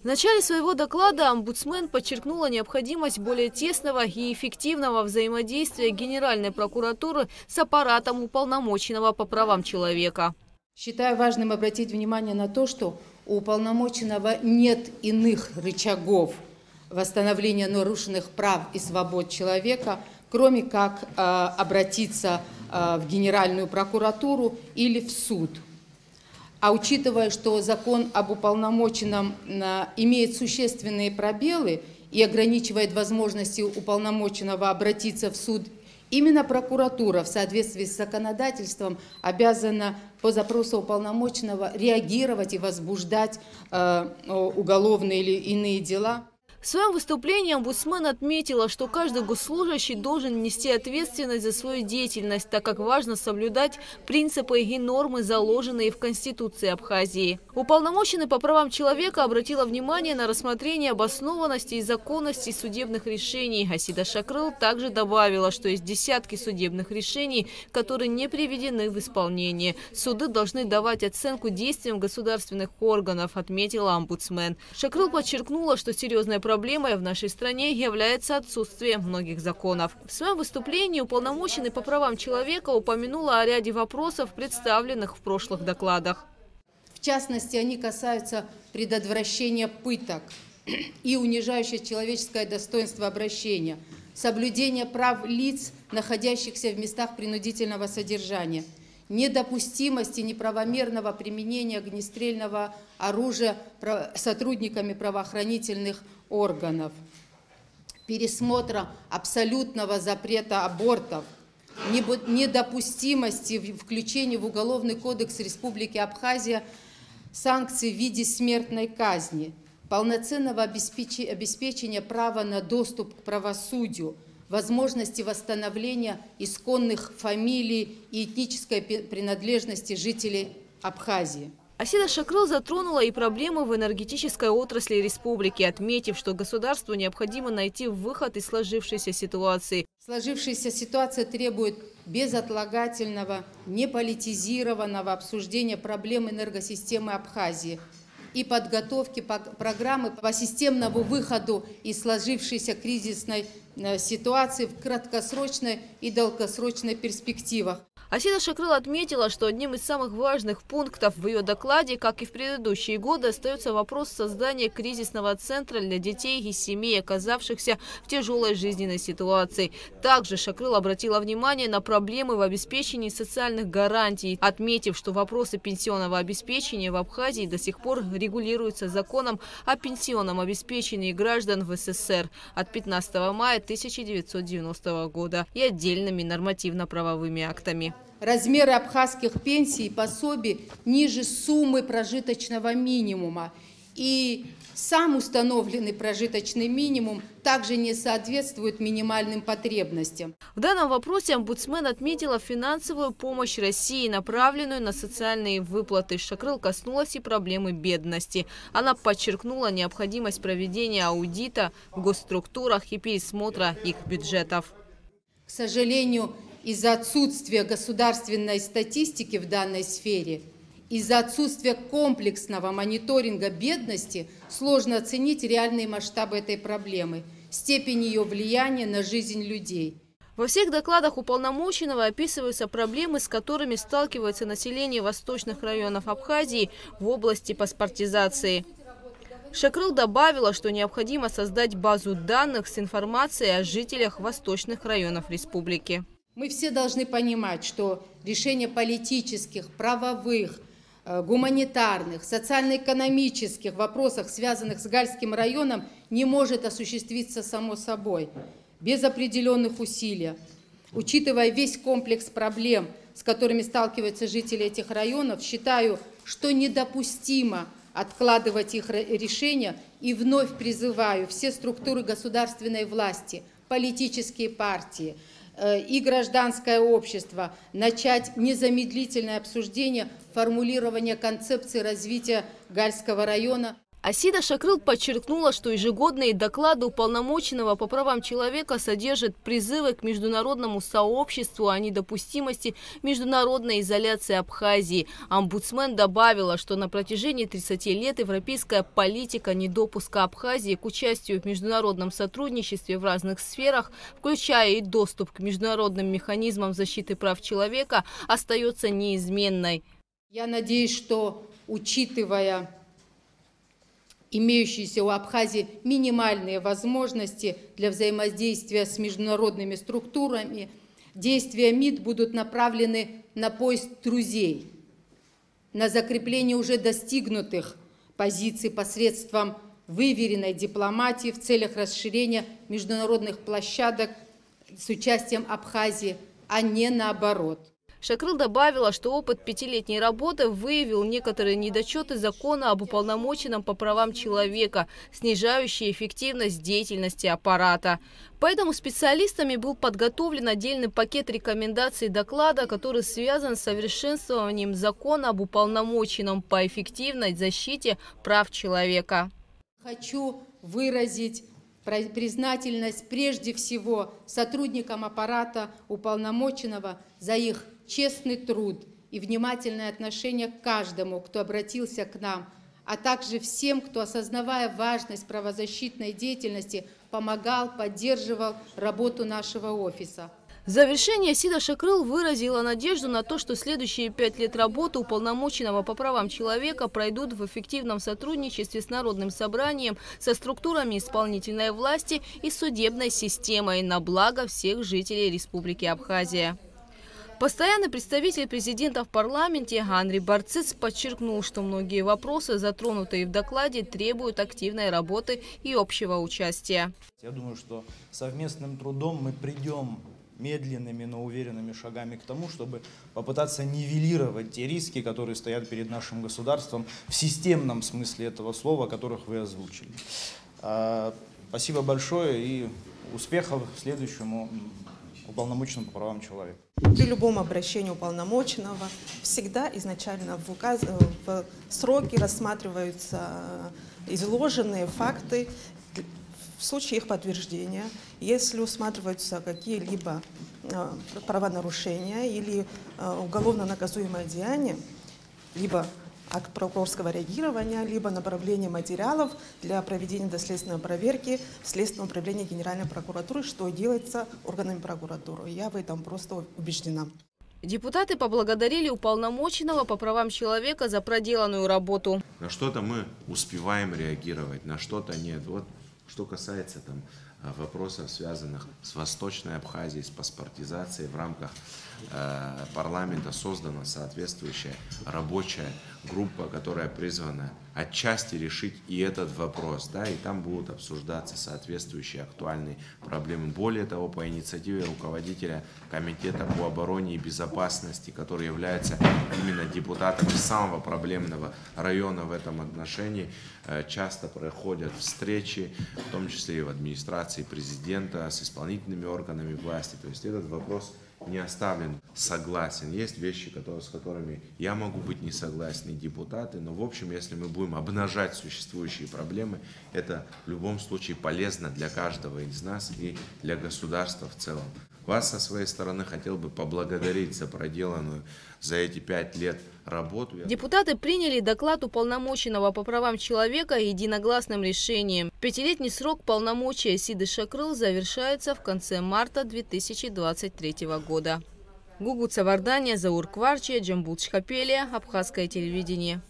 В начале своего доклада омбудсмен подчеркнула необходимость более тесного и эффективного взаимодействия Генеральной прокуратуры с аппаратом уполномоченного по правам человека. Считаю важным обратить внимание на то, что у уполномоченного нет иных рычагов восстановления нарушенных прав и свобод человека, кроме как обратиться в Генеральную прокуратуру или в суд. А учитывая, что закон об уполномоченном имеет существенные пробелы и ограничивает возможности уполномоченного обратиться в суд, именно прокуратура в соответствии с законодательством обязана по запросу уполномоченного реагировать и возбуждать уголовные или иные дела. В своем выступлении омбудсмен отметила, что каждый госслужащий должен нести ответственность за свою деятельность, так как важно соблюдать принципы и нормы, заложенные в Конституции Абхазии. Уполномоченный по правам человека обратила внимание на рассмотрение обоснованности и законности судебных решений. Асида Шакрыл также добавила, что есть десятки судебных решений, которые не приведены в исполнение. Суды должны давать оценку действиям государственных органов, отметила омбудсмен. Шакрыл подчеркнула, что серьезная проблемой в нашей стране является отсутствие многих законов. В своем выступлении уполномоченный по правам человека упомянула о ряде вопросов, представленных в прошлых докладах. В частности, они касаются предотвращения пыток и унижающего человеческое достоинство обращения, соблюдения прав лиц, находящихся в местах принудительного содержания, недопустимости неправомерного применения огнестрельного оружия сотрудниками правоохранительных органов, пересмотра абсолютного запрета абортов, недопустимости включения в Уголовный кодекс Республики Абхазия санкций в виде смертной казни, полноценного обеспечения права на доступ к правосудию, возможности восстановления исконных фамилий и этнической принадлежности жителей Абхазии. Асида Шакрыл затронула и проблемы в энергетической отрасли республики, отметив, что государству необходимо найти выход из сложившейся ситуации. Сложившаяся ситуация требует безотлагательного, неполитизированного обсуждения проблем энергосистемы Абхазии и подготовки программы по системному выходу из сложившейся кризисной ситуации в краткосрочной и долгосрочной перспективах. Асида Шакрыл отметила, что одним из самых важных пунктов в ее докладе, как и в предыдущие годы, остается вопрос создания кризисного центра для детей и семей, оказавшихся в тяжелой жизненной ситуации. Также Шакрыл обратила внимание на проблемы в обеспечении социальных гарантий, отметив, что вопросы пенсионного обеспечения в Абхазии до сих пор регулируются законом о пенсионном обеспечении граждан в СССР от 15 мая 1990 года и отдельными нормативно-правовыми актами. Размеры абхазских пенсий и пособий ниже суммы прожиточного минимума. И сам установленный прожиточный минимум также не соответствует минимальным потребностям. В данном вопросе омбудсмен отметила финансовую помощь России, направленную на социальные выплаты. Шакрыл коснулась и проблемы бедности. Она подчеркнула необходимость проведения аудита в госструктурах и пересмотра их бюджетов. К сожалению, из-за отсутствия государственной статистики в данной сфере, из-за отсутствия комплексного мониторинга бедности сложно оценить реальные масштабы этой проблемы, степень ее влияния на жизнь людей. Во всех докладах уполномоченного описываются проблемы, с которыми сталкивается население восточных районов Абхазии в области паспортизации. Шакрыл добавила, что необходимо создать базу данных с информацией о жителях восточных районов республики. Мы все должны понимать, что решение политических, правовых, гуманитарных, социально-экономических вопросов, связанных с Гальским районом, не может осуществиться само собой, без определенных усилий. Учитывая весь комплекс проблем, с которыми сталкиваются жители этих районов, считаю, что недопустимо откладывать их решения и вновь призываю все структуры государственной власти, политические партии и гражданское общество начать незамедлительное обсуждение формулирования концепции развития Гальского района. Асида Шакрыл подчеркнула, что ежегодные доклады уполномоченного по правам человека содержат призывы к международному сообществу о недопустимости международной изоляции Абхазии. Омбудсмен добавила, что на протяжении 30 лет европейская политика недопуска Абхазии к участию в международном сотрудничестве в разных сферах, включая и доступ к международным механизмам защиты прав человека, остается неизменной. Я надеюсь, что, учитывая имеющиеся у Абхазии минимальные возможности для взаимодействия с международными структурами, действия МИД будут направлены на поиск друзей, на закрепление уже достигнутых позиций посредством выверенной дипломатии в целях расширения международных площадок с участием Абхазии, а не наоборот. Шакрыл добавила, что опыт 5-летней работы выявил некоторые недочеты закона об уполномоченном по правам человека, снижающие эффективность деятельности аппарата. Поэтому специалистами был подготовлен отдельный пакет рекомендаций доклада, который связан с совершенствованием закона об уполномоченном по эффективной защите прав человека. Хочу выразить признательность прежде всего сотрудникам аппарата уполномоченного за их честный труд и внимательное отношение к каждому, кто обратился к нам, а также всем, кто, осознавая важность правозащитной деятельности, помогал, поддерживал работу нашего офиса. В завершение Асида Шакрыл выразила надежду на то, что следующие 5 лет работы уполномоченного по правам человека пройдут в эффективном сотрудничестве с Народным собранием, со структурами исполнительной власти и судебной системой на благо всех жителей Республики Абхазия. Постоянный представитель президента в парламенте Андрей Барциц подчеркнул, что многие вопросы, затронутые в докладе, требуют активной работы и общего участия. Я думаю, что совместным трудом мы придем медленными, но уверенными шагами к тому, чтобы попытаться нивелировать те риски, которые стоят перед нашим государством в системном смысле этого слова, которых вы озвучили. Спасибо большое и успехов следующему уполномоченному по правам человека. При любом обращении уполномоченного всегда изначально в сроки рассматриваются изложенные факты в случае их подтверждения. Если усматриваются какие-либо правонарушения или уголовно наказуемое деяние, либо акт прокурорского реагирования, либо направление материалов для проведения доследственной проверки в Следственном управлении Генеральной прокуратуры, что делается органами прокуратуры. Я в этом просто убеждена. Депутаты поблагодарили уполномоченного по правам человека за проделанную работу. На что-то мы успеваем реагировать, на что-то нет. Вот что касается вопросов, связанных с Восточной Абхазией, с паспортизацией, в рамках парламента создана соответствующая рабочая группа, которая призвана отчасти решить и этот вопрос, да, и там будут обсуждаться соответствующие актуальные проблемы. Более того, по инициативе руководителя комитета по обороне и безопасности, который является именно депутатом из самого проблемного района в этом отношении, часто проходят встречи, в том числе и в администрации президента, с исполнительными органами власти. То есть этот вопрос не оставлен, согласен. Есть вещи, с которыми я могу быть не согласен, и депутаты, но в общем, если мы будем обнажать существующие проблемы, это в любом случае полезно для каждого из нас и для государства в целом. Вас со своей стороны хотел бы поблагодарить за проделанную за эти 5 лет работу. Депутаты приняли доклад уполномоченного по правам человека единогласным решением. 5-летний срок полномочия Асиды Шакрыл завершается в конце марта 2023 года. Гугут Савардания, Заур Кварчия, Джамбул Чхапелия, Абхазское телевидение.